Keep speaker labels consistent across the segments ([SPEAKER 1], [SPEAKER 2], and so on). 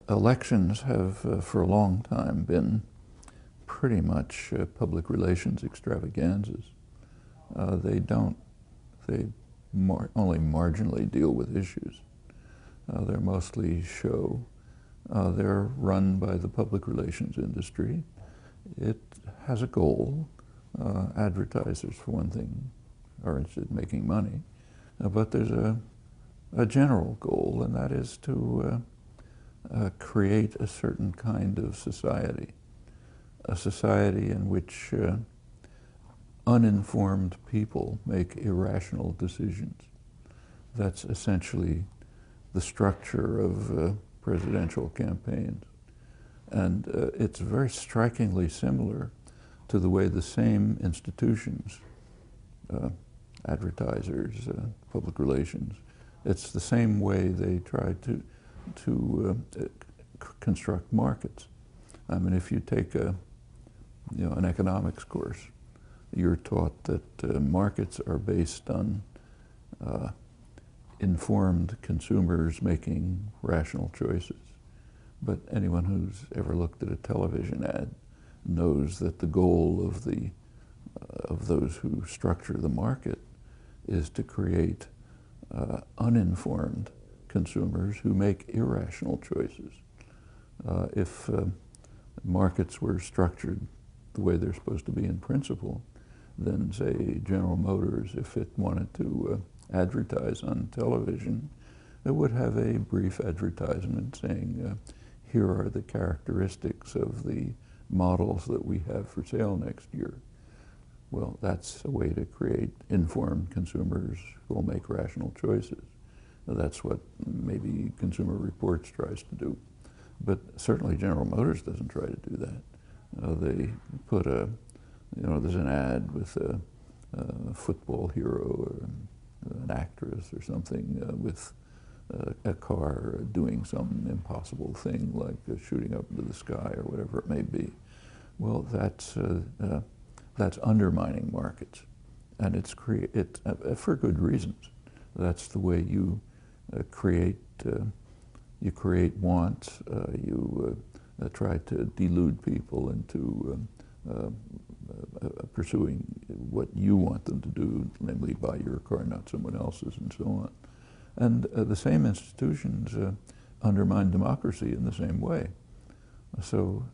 [SPEAKER 1] Elections have, for a long time, been pretty much public relations extravaganzas. They only marginally deal with issues. They're mostly show. They're run by the public relations industry. It has a goal. Advertisers, for one thing, are interested in making money. But there's a general goal, and that is to create a certain kind of society, a society in which uninformed people make irrational decisions. That's essentially the structure of presidential campaigns. And it's very strikingly similar to the way the same institutions, advertisers, public relations, it's the same way they try to construct markets. I mean, if you take an economics course, you're taught that markets are based on informed consumers making rational choices. But anyone who's ever looked at a television ad knows that the goal of those who structure the market is to create uninformed consumers who make irrational choices. If markets were structured the way they're supposed to be in principle, then say General Motors, if it wanted to advertise on television, it would have a brief advertisement saying, here are the characteristics of the models that we have for sale next year. Well, that's a way to create informed consumers who will make rational choices. That's what maybe Consumer Reports tries to do. But certainly General Motors doesn't try to do that. They put there's an ad with a football hero or an actress or something with a car doing some impossible thing like shooting up into the sky or whatever it may be. Well, that's undermining markets, and it's for good reasons. That's the way you create wants. You try to delude people into pursuing what you want them to do, namely buy your car, not someone else's, and so on. And the same institutions undermine democracy in the same way. So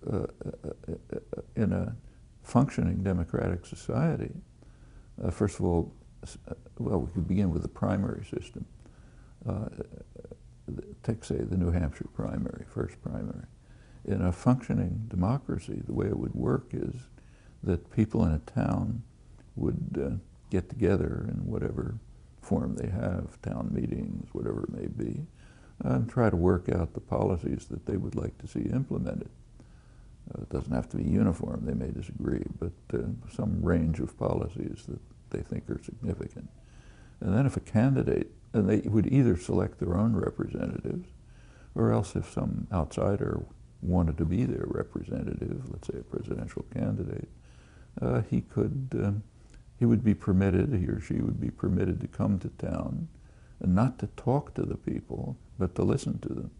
[SPEAKER 1] in a functioning democratic society, first of all, we could begin with the primary system. Take, say, the New Hampshire primary, first primary. In a functioning democracy, the way it would work is that people in a town would get together in whatever form they have, town meetings, whatever it may be, and try to work out the policies that they would like to see implemented. It doesn't have to be uniform, they may disagree, but some range of policies that they think are significant. And then if a candidate, and they would either select their own representatives, or else if some outsider wanted to be their representative, let's say a presidential candidate, he would be permitted, he or she would be permitted to come to town and not to talk to the people, but to listen to them.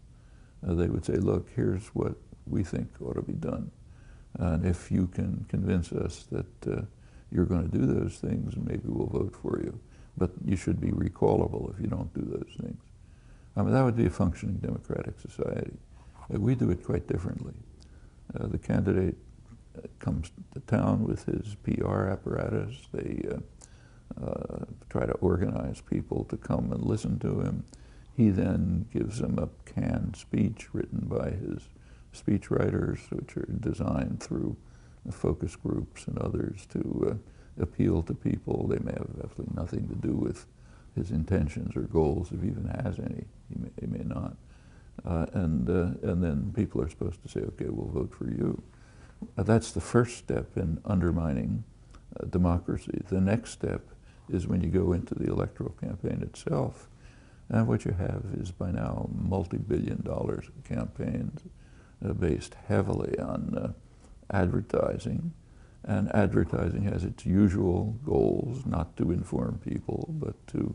[SPEAKER 1] They would say, look, here's what we think ought to be done. And if you can convince us that you're going to do those things, maybe we'll vote for you. But you should be recallable if you don't do those things. I mean, that would be a functioning democratic society. We do it quite differently. The candidate comes to town with his PR apparatus. They try to organize people to come and listen to him. He then gives them a canned speech written by his speechwriters, which are designed through focus groups and others to appeal to people. They may have absolutely nothing to do with his intentions or goals, if he even has any. He may not. And then people are supposed to say, okay, we'll vote for you. That's the first step in undermining democracy. The next step is when you go into the electoral campaign itself, and what you have is by now multi-billion-dollar campaigns based heavily on advertising, and advertising has its usual goals, not to inform people, but to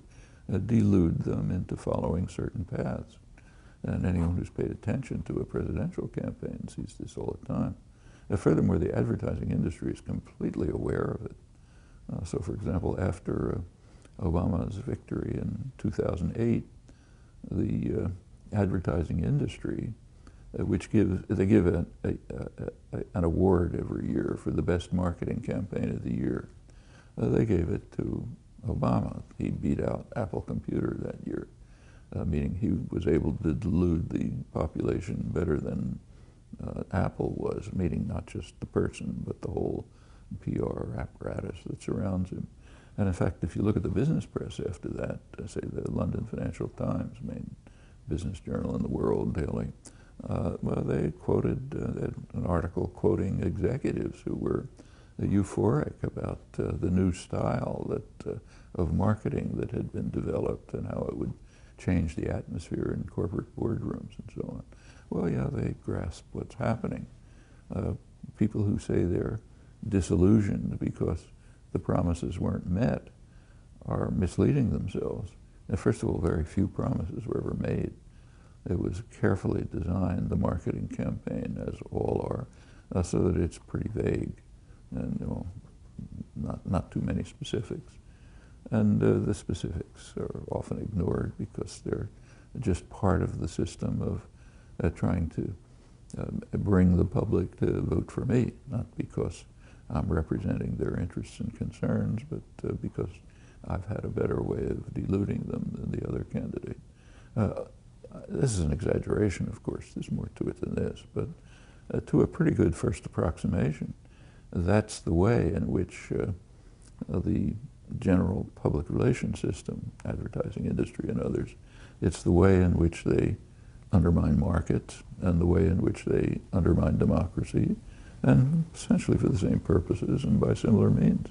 [SPEAKER 1] delude them into following certain paths. And anyone who's paid attention to a presidential campaign sees this all the time. Furthermore, the advertising industry is completely aware of it. So, for example, after Obama's victory in 2008, the advertising industry, they give an award every year for the best marketing campaign of the year. They gave it to Obama. He beat out Apple Computer that year, meaning he was able to delude the population better than Apple was, meaning not just the person, but the whole PR apparatus that surrounds him. And in fact, if you look at the business press after that, say the London Financial Times, main business journal in the world daily, well, they quoted an article quoting executives who were euphoric about the new style of marketing that had been developed and how it would change the atmosphere in corporate boardrooms and so on. Well, yeah, they grasp what's happening. People who say they're disillusioned because the promises weren't met are misleading themselves. And first of all, very few promises were ever made. It was carefully designed, the marketing campaign, as all are, so that it's pretty vague and not too many specifics. And the specifics are often ignored because they're just part of the system of trying to bring the public to vote for me, not because I'm representing their interests and concerns, but because I've had a better way of deluding them than the other candidate. This is an exaggeration, of course. There's more to it than this, but to a pretty good first approximation, that's the way in which the general public relations system, advertising industry and others, it's the way in which they undermine markets and the way in which they undermine democracy, and essentially for the same purposes and by similar means.